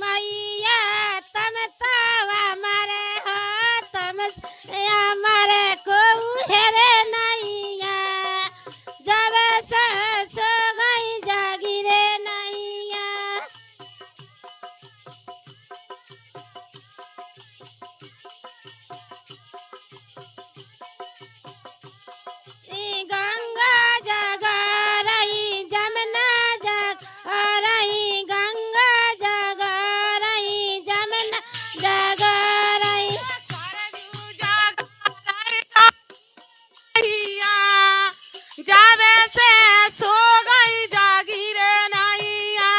मैया तम तो हमारे हो तम से हमारे को हेरे नैया जब से सो गई जागी रे नैया गंगा जग रही जमुना जग रही गंगा जग रही जमुना जग रही सरजू जग रहिया जावे से सो गई जागी रे नैया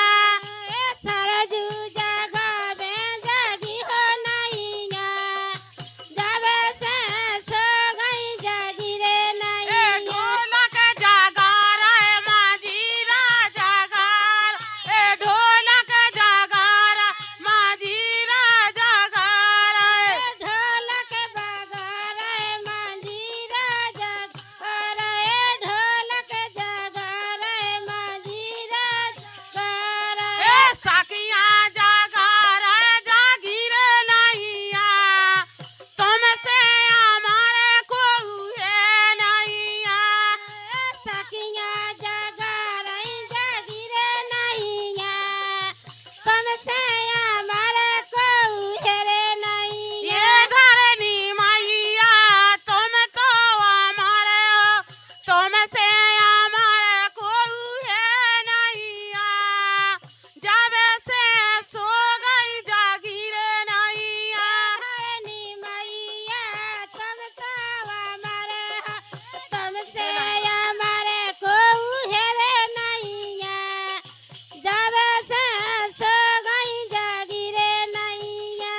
सरजू जग में जागी हो नैया जब से सो गई जागी रे नैया ढोलक जगार माझीरा जगार ढोलक जगार माझीरा जगार ढोलक बगारे मंजीरा जग रे ढोलक जगारे मंजीरा जगारे सखिया जगार जागी रे नैया तुमसे हमारे को है नैया सखिया जगारे जागी रे नैया तुमसे हमारे को हेरे नैया ये धरनी मैया तुम तो हमारे हो तुमसे हमारे को है नैया जब से सो गई जागी रे नैया धरनी मैया तुम तो हमारे हो तुमसे हमारे को हेरे नैया जब से सो गई जागी रे नैया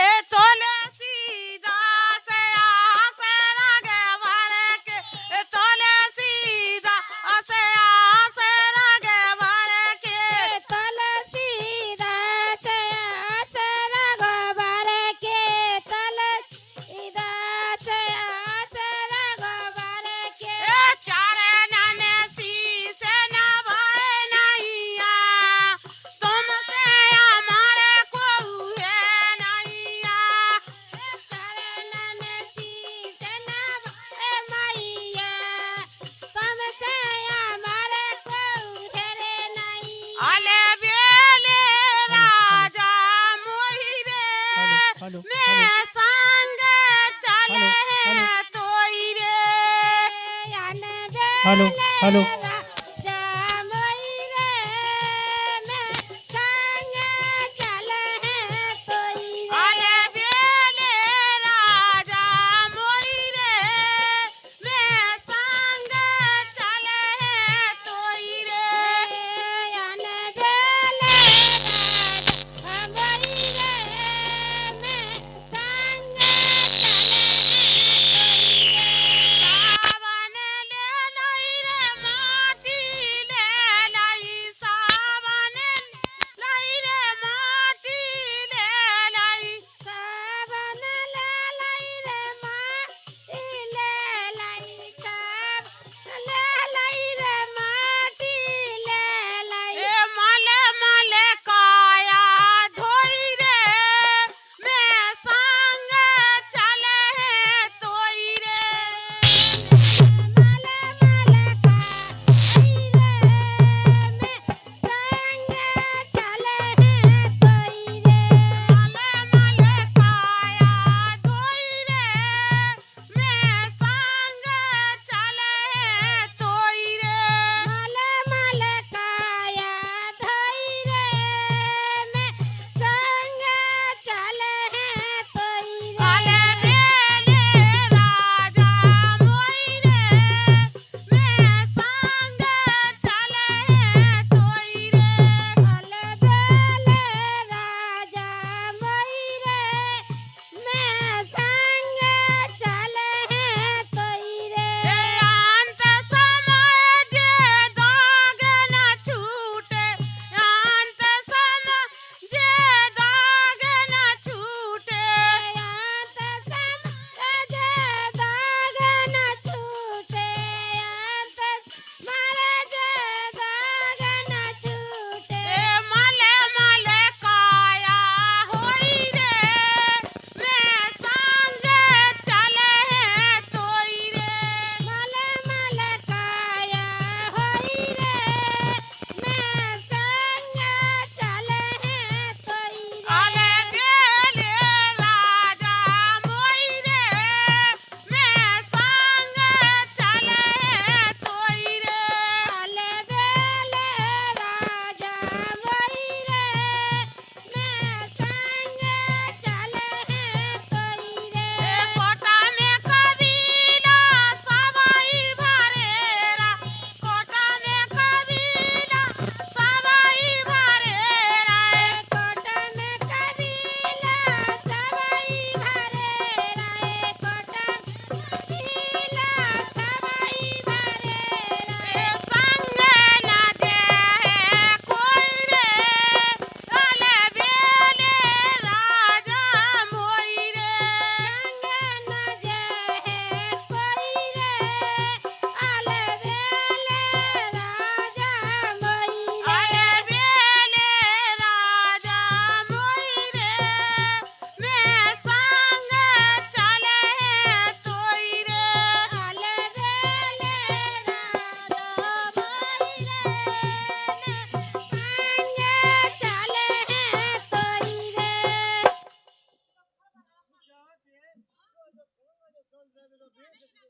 ए तुलसीदास आस लगे भरे के तुलसीदास आस लगे भरे के तुलसीदास आसर गोबर के तुलसीदास आसर गोबर के चरणन शीश नभाए नैया तुमसे हमारे को है नैया चरणन शीश नभाए मैया तुमसे हमारे को हेरे नैया अले बेले राजा मोहिरे मैं संग चले तोई रे हेलो हेलो अले बेले राजा मोहिरे मैं संग चले तोई रे सावन ले लई रे चल दे मेरा भेज